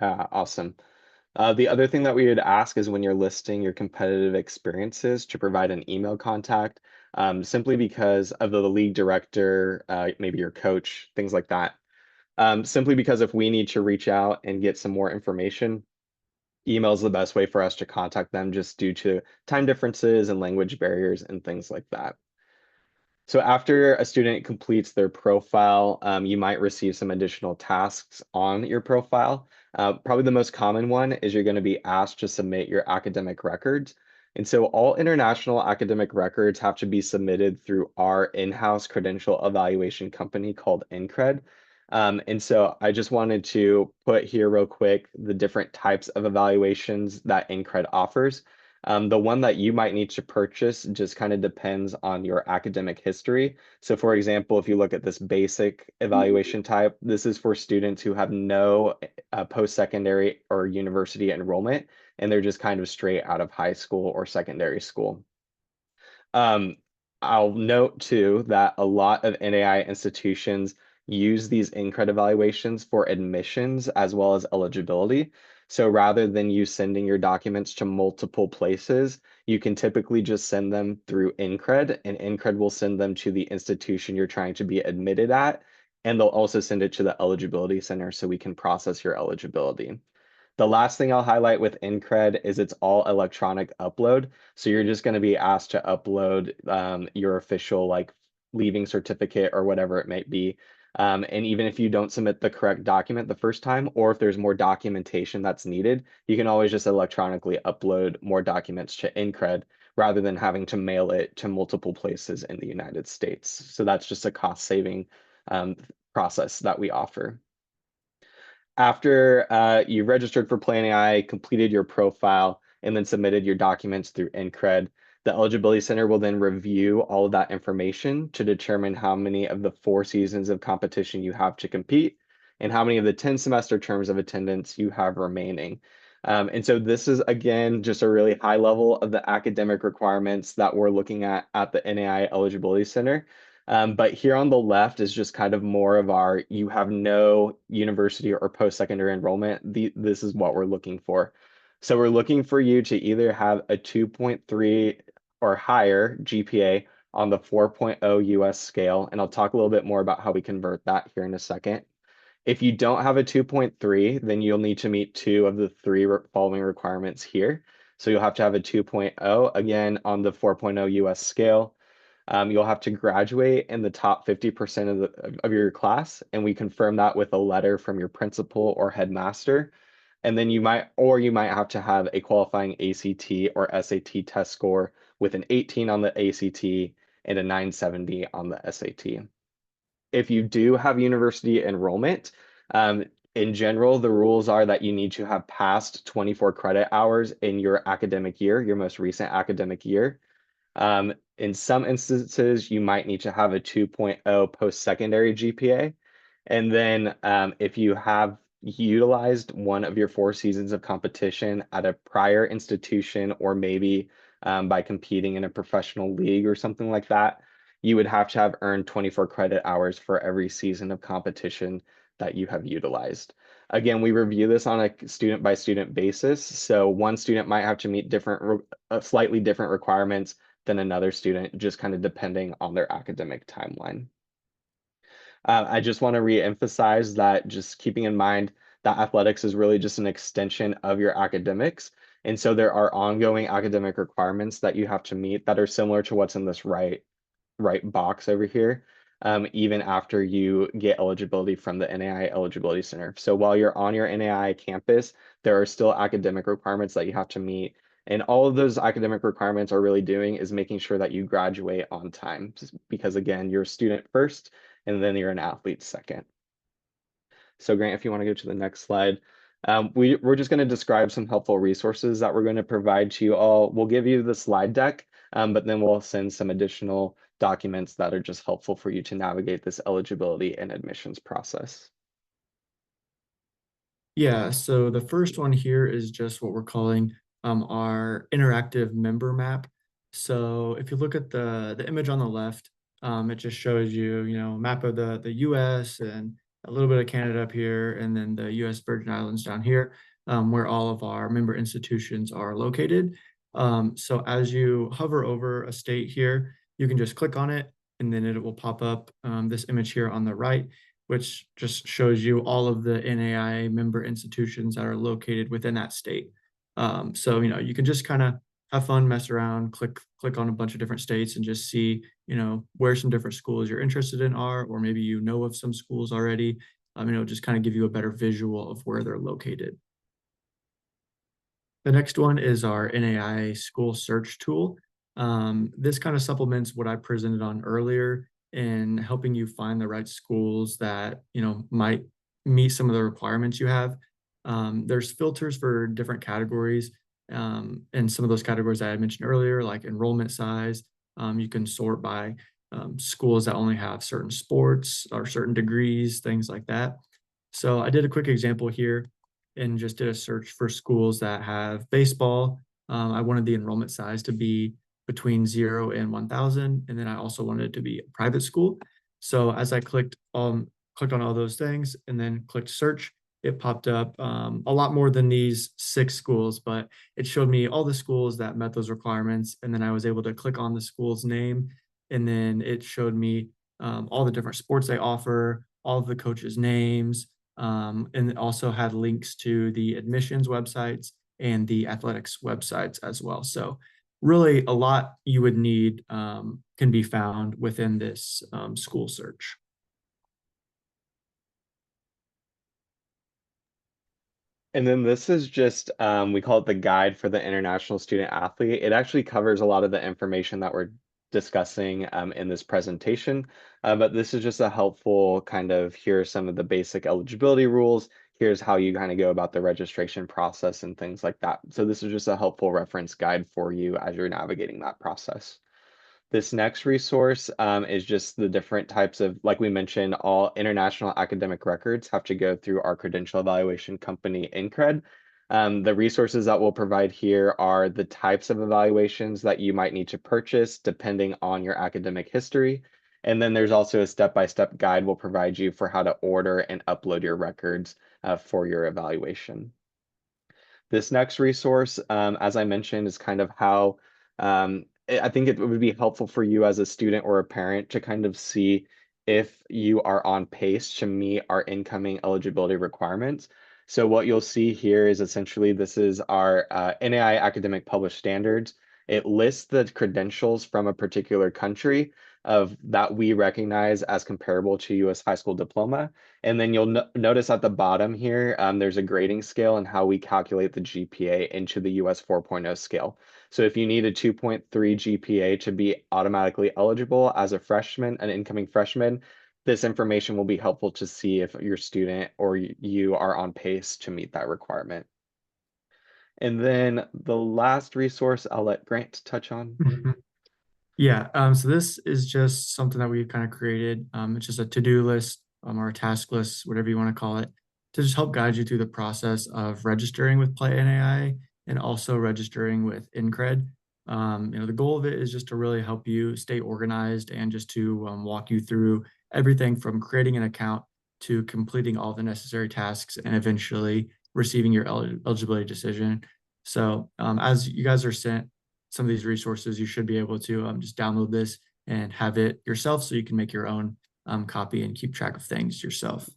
Awesome. The other thing that we would ask is when you're listing your competitive experiences to provide an email contact, simply because of the league director, maybe your coach, things like that. Simply because if we need to reach out and get some more information, email is the best way for us to contact them just due to time differences and language barriers and things like that. So after a student completes their profile, you might receive some additional tasks on your profile. Probably the most common one is you're going to be asked to submit your academic records. And so all international academic records have to be submitted through our in-house credential evaluation company called NCRED. And so I just wanted to put here real quick the different types of evaluations that NCRED offers. The one that you might need to purchase just kind of depends on your academic history. So for example, if you look at this basic evaluation type, this is for students who have no post-secondary or university enrollment, and they're just kind of straight out of high school or secondary school. I'll note too that a lot of NAI institutions use these NCRED evaluations for admissions as well as eligibility. So rather than you sending your documents to multiple places, you can typically just send them through NCRED, and NCRED will send them to the institution you're trying to be admitted at, and they'll also send it to the eligibility center so we can process your eligibility. The last thing I'll highlight with NCRED is it's all electronic upload. So you're just going to be asked to upload your official like leaving certificate or whatever it might be. And even if you don't submit the correct document the first time, or if there's more documentation that's needed, you can always just electronically upload more documents to NCRED rather than having to mail it to multiple places in the United States. So that's just a cost-saving process that we offer. After you registered for Plan AI, completed your profile, and then submitted your documents through NCRED, The Eligibility Center will then review all of that information to determine how many of the 4 seasons of competition you have to compete and how many of the 10 semester terms of attendance you have remaining. And so this is, again, just a really high level of the academic requirements that we're looking at the NAIA Eligibility Center. But here on the left is just kind of more of our, you have no university or post-secondary enrollment. This is what we're looking for. So we're looking for you to either have a 2.3 or higher GPA on the 4.0 US scale. And I'll talk a little bit more about how we convert that here in a second. If you don't have a 2.3, then you'll need to meet 2 of the 3 following requirements here. So you'll have to have a 2.0, again, on the 4.0 US scale. You'll have to graduate in the top 50% of your class, and we confirm that with a letter from your principal or headmaster. And then you might have to have a qualifying ACT or SAT test score with an 18 on the ACT and a 970 on the SAT. If you do have university enrollment, in general, the rules are that you need to have passed 24 credit hours in your academic year, your most recent academic year. In some instances, you might need to have a 2.0 post-secondary GPA. And then if you have utilized one of your 4 seasons of competition at a prior institution, or maybe by competing in a professional league or something like that, you would have to have earned 24 credit hours for every season of competition that you have utilized. Again, we review this on a student by student basis. So one student might have to meet slightly different requirements than another student, just kind of depending on their academic timeline. I just want to re-emphasize that, just keeping in mind that athletics is really just an extension of your academics. And so there are ongoing academic requirements that you have to meet that are similar to what's in this right box over here, even after you get eligibility from the NAIA Eligibility Center. So while you're on your NAIA campus, there are still academic requirements that you have to meet. And all of those academic requirements are really doing is making sure that you graduate on time, because again, you're a student first, and then you're an athlete second. So Grant, if you want to go to the next slide. We're just going to describe some helpful resources that we're going to provide to you all. We'll give you the slide deck, but then we'll send some additional documents that are just helpful for you to navigate this eligibility and admissions process. Yeah, so the first one here is just what we're calling our interactive member map. So if you look at the image on the left, it just shows you, a map of the US and a little bit of Canada up here, and then the US Virgin Islands down here, where all of our member institutions are located. So as you hover over a state here, you can just click on it, and then it will pop up this image here on the right, which just shows you all of the NAIA member institutions that are located within that state. So, you can just kind of have fun, mess around, click on a bunch of different states and just see, where some different schools you're interested in are, or maybe you know of some schools already. Just kind of give you a better visual of where they're located. The next one is our NAIA school search tool. This kind of supplements what I presented on earlier in helping you find the right schools that, might meet some of the requirements you have. There's filters for different categories. And some of those categories that I mentioned earlier, like enrollment size, you can sort by schools that only have certain sports or certain degrees, things like that. So I did a quick example here and just did a search for schools that have baseball. I wanted the enrollment size to be between 0 and 1,000. And then I also wanted it to be a private school. So as I clicked on all those things and then clicked search, it popped up a lot more than these 6 schools, but it showed me all the schools that met those requirements. And then I was able to click on the school's name, and then it showed me all the different sports they offer, all of the coaches' names, and it also had links to the admissions websites and the athletics websites as well. So really a lot you would need can be found within this school search. And then this is just, we call it the guide for the international student athlete. It actually covers a lot of the information that we're discussing in this presentation, but this is just a helpful kind of, here are some of the basic eligibility rules. here's how you kind of go about the registration process and things like that. So this is just a helpful reference guide for you as you're navigating that process. This next resource is just the different types of, like we mentioned, all international academic records have to go through our credential evaluation company, NCRED. The resources that we'll provide here are the types of evaluations that you might need to purchase depending on your academic history. And then there's also a step-by-step guide we'll provide you for how to order and upload your records for your evaluation. This next resource, as I mentioned, is kind of how I think it would be helpful for you as a student or a parent to kind of see if you are on pace to meet our incoming eligibility requirements. So what you'll see here is essentially this is our NAIA academic published standards. It lists the credentials from a particular country of that we recognize as comparable to US high school diploma. And then you'll notice at the bottom here, there's a grading scale and how we calculate the GPA into the US 4.0 scale. So if you need a 2.3 GPA to be automatically eligible as a freshman, an incoming freshman, this information will be helpful to see if your student or you are on pace to meet that requirement. And then the last resource I'll let Grant touch on. Yeah, so this is just something that we've kind of created. It's just a to-do list or a task list, whatever you want to call it, to just help guide you through the process of registering with Play NAI and also registering with NCRED. The goal of it is just to really help you stay organized and just to walk you through everything from creating an account to completing all the necessary tasks and eventually receiving your eligibility decision. So as you guys are sent some of these resources, you should be able to just download this and have it yourself so you can make your own copy and keep track of things yourself.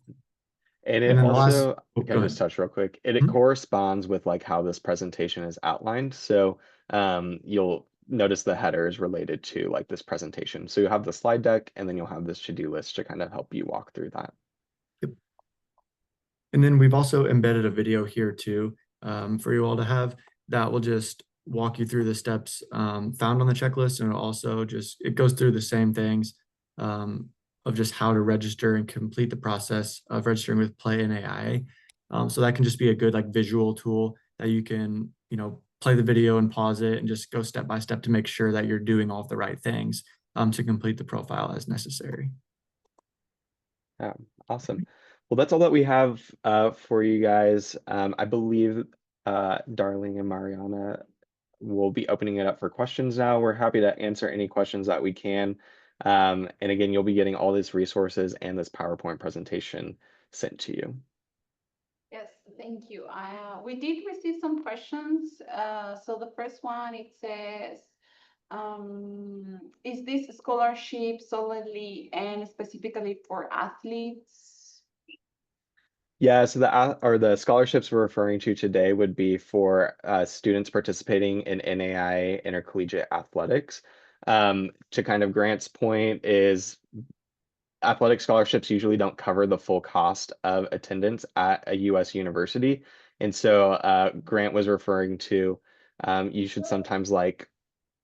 And it also, can I just ahead. touch real quick? It corresponds with like how this presentation is outlined. So you'll notice the header is related to like this presentation. So you'll have the slide deck and then you'll have this to-do list to kind of help you walk through that. Yep. And then we've also embedded a video here too for you all to have that will just walk you through the steps found on the checklist, and also just it goes through the same things of just how to register and complete the process of registering with Play NAIA. So that can just be a good like visual tool that you can play the video and pause it and just go step by step to make sure that you're doing all of the right things to complete the profile as necessary. Yeah, awesome. Well, that's all that we have for you guys. I believe Darling and Mariana will be opening it up for questions now. We're happy to answer any questions that we can. And again, you'll be getting all these resources and this PowerPoint presentation sent to you. Yes, thank you. We did receive some questions. So the first one, it says, is this scholarship solely and specifically for athletes? Yeah, so the scholarships we're referring to today would be for students participating in NAIA intercollegiate athletics. To kind of Grant's point is athletic scholarships usually don't cover the full cost of attendance at a US university. And so Grant was referring to you should sometimes like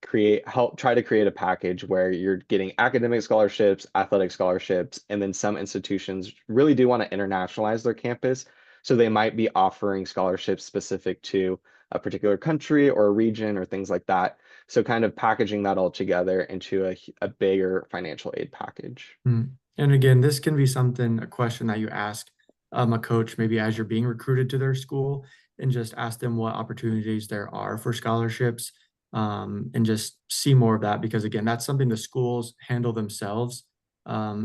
try to create a package where you're getting academic scholarships, athletic scholarships, and then some institutions really do want to internationalize their campus. So they might be offering scholarships specific to a particular country or a region or things like that. So kind of packaging that all together into a bigger financial aid package. And again, this can be a question that you ask a coach maybe as you're being recruited to their school, and just ask them what opportunities there are for scholarships, and just see more of that, because again, that's something the schools handle themselves.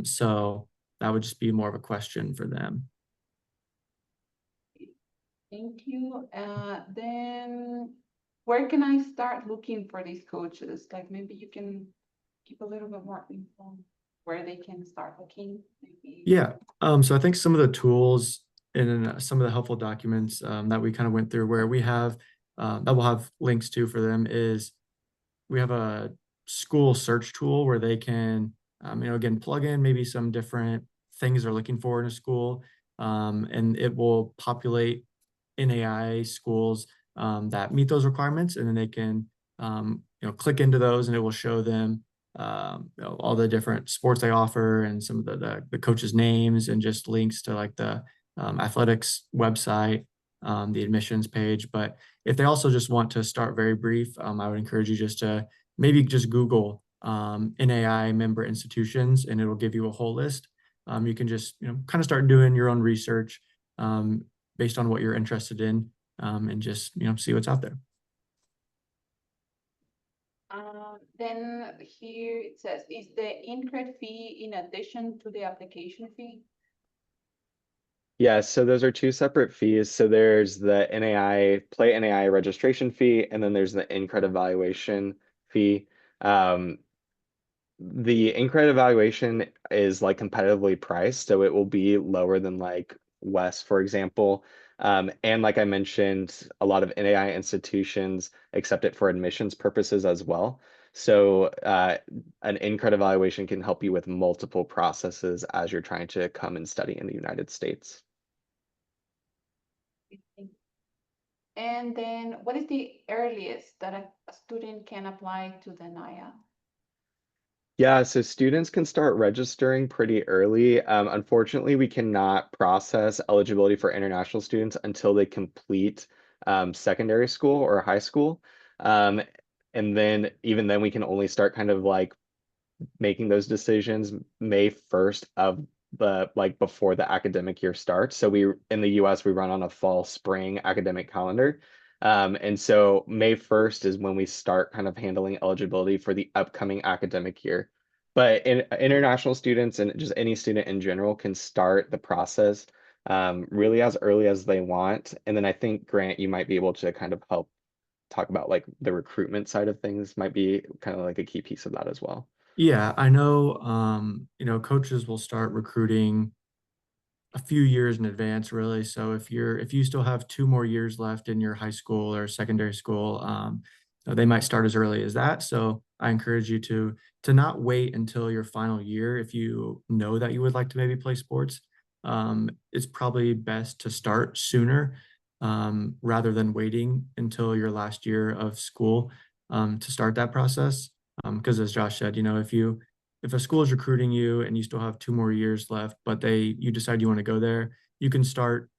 So that would just be more of a question for them. Thank you. Then where can I start looking for these coaches? Like maybe you can give a little bit more info where they can start looking, maybe. Yeah. So I think some of the tools and some of the helpful documents that we kind of went through, where we have that we'll have links to for them, is we have a school search tool where they can, again, plug in maybe some different things they're looking for in a school, and it will populate NAIA schools that meet those requirements, and then they can, click into those, and it will show them all the different sports they offer and some of the coaches' names, and just links to like the athletics website, the admissions page. But if they also just want to start very brief, I would encourage you just to maybe just Google NAI member institutions, and it'll give you a whole list. You can just kind of start doing your own research based on what you're interested in, and just see what's out there. Then here it says, is the in-credit fee in addition to the application fee? Yeah, so those are two separate fees. So there's the NAI, Play NAI registration fee, and then there's the in-credit evaluation fee. The in-credit evaluation is like competitively priced, so it will be lower than like West, for example. And like I mentioned, a lot of NAI institutions accept it for admissions purposes as well. So an in-credit evaluation can help you with multiple processes as you're trying to come and study in the United States. And then what is the earliest that a student can apply to the NAIA? Yeah, so students can start registering pretty early. Unfortunately, we cannot process eligibility for international students until they complete secondary school or high school. And then even then we can only start kind of like making those decisions May 1st of the like before the academic year starts. So we in the US we run on a fall spring academic calendar. And so May 1st is when we start kind of handling eligibility for the upcoming academic year. But international students and just any student in general can start the process really as early as they want. And then I think, Grant, you might be able to kind of help talk about like the recruitment side of things might be kind of like a key piece of that as well. Yeah, I know, coaches will start recruiting a few years in advance, really. So if you still have 2 more years left in your high school or secondary school, they might start as early as that. So I encourage you to not wait until your final year if you know that you would like to maybe play sports. It's probably best to start sooner rather than waiting until your last year of school to start that process. Because as Josh said, if a school is recruiting you and you still have 2 more years left, but you decide you want to go there, you can start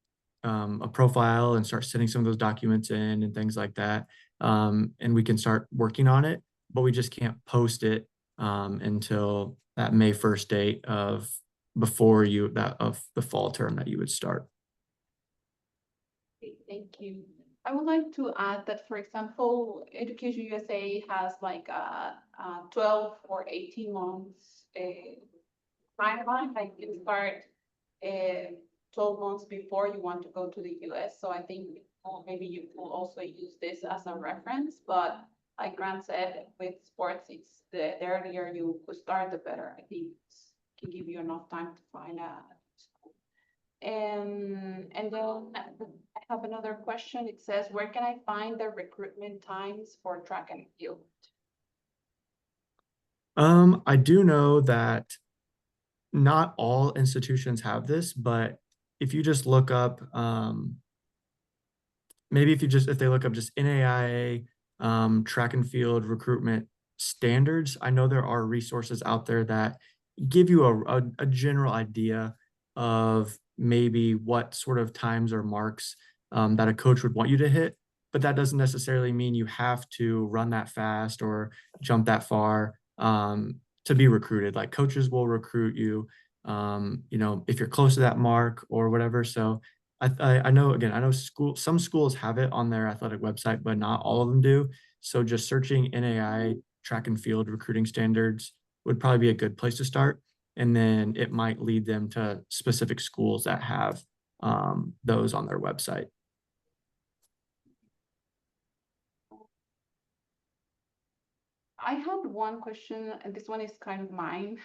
a profile and start sending some of those documents in and things like that. And we can start working on it, but we just can't post it until that May 1st date of the fall term that you would start. Thank you. I would like to add that, for example, Education USA has like a 12 or 18 months timeline. Like you start 12 months before you want to go to the US. So I think maybe you could also use this as a reference. But like Grant said, with sports, it's the earlier you could start, the better. I think it can give you enough time to find a school. And then I have another question. It says, where can I find the recruitment times for track and field? I do know that not all institutions have this, but if you just look up, maybe if they look up just NAIA track and field recruitment standards, I know there are resources out there that give you a general idea of maybe what sort of times or marks that a coach would want you to hit, but that doesn't necessarily mean you have to run that fast or jump that far to be recruited. Like coaches will recruit you, if you're close to that mark or whatever. So I know some schools have it on their athletic website, but not all of them do. So just searching NAI track and field recruiting standards would probably be a good place to start. And then it might lead them to specific schools that have those on their website. I had one question, and this one is kind of mine,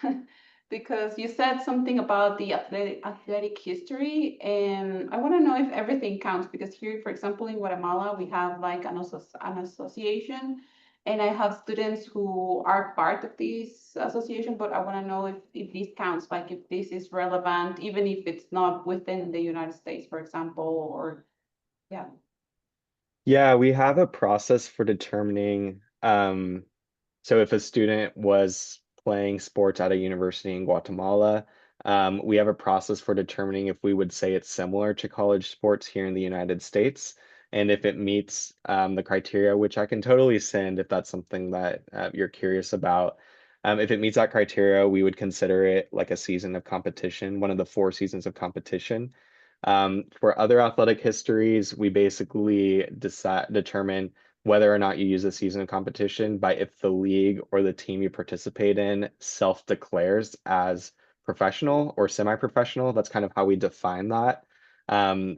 because you said something about the athletic history, and I want to know if everything counts, because here, for example, in Guatemala, we have like an association, and I have students who are part of this association, but I want to know if this counts, like if this is relevant, even if it's not within the United States, for example, or yeah. Yeah, we have a process for determining so if a student was playing sports at a university in Guatemala, We have a process for determining if we would say it's similar to college sports here in the United States. And if it meets the criteria, which I can totally send if that's something that you're curious about. If it meets that criteria, we would consider it like a season of competition, one of the 4 seasons of competition. For other athletic histories, we basically determine whether or not you use a season of competition by if the league or the team you participate in self-declares as professional or semi-professional. That's kind of how we define that.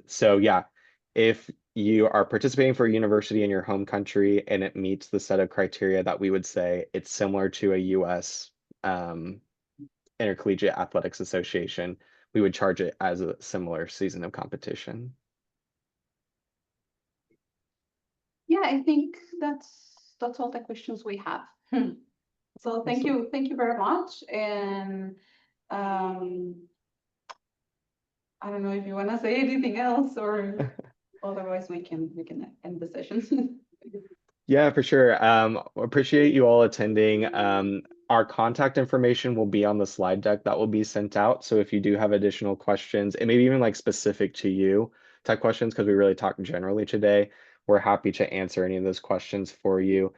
So yeah, if you are participating for a university in your home country and it meets the set of criteria that we would say it's similar to a US Intercollegiate Athletics Association, we would charge it as a similar season of competition. Yeah, I think that's all the questions we have. So thank you very much. And I don't know if you want to say anything else, or otherwise we can end the session. Yeah, for sure. Appreciate you all attending. Our contact information will be on the slide deck that will be sent out. So if you do have additional questions, and maybe even like specific to you type questions, because we really talked generally today, we're happy to answer any of those questions for you.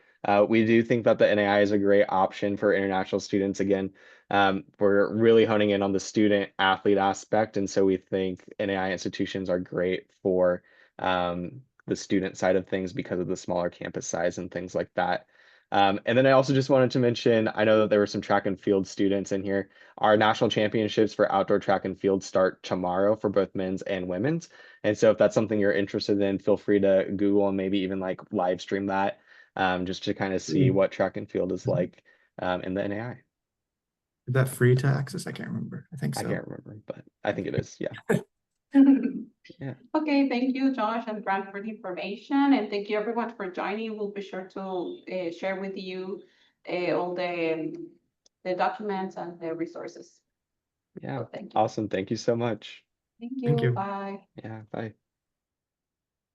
We do think that the NAIA is a great option for international students. Again, we're really honing in on the student athlete aspect. And so we think NAIA institutions are great for the student side of things because of the smaller campus size and things like that. And then I also just wanted to mention, I know that there were some track and field students in here. Our national championships for outdoor track and field start tomorrow for both men's and women's. And so if that's something you're interested in, feel free to Google and maybe even like live stream that just to kind of see what track and field is like in the NAI. Is that free to access? I can't remember. I think so. I can't remember, but I think it is. Yeah. Yeah. Okay, thank you, Josh and Grant, for the information, and thank you everyone for joining. We'll be sure to share with you all the documents and the resources. Yeah. So thank you. Awesome. Thank you so much. Thank Thank you. you. Bye. Yeah. Bye.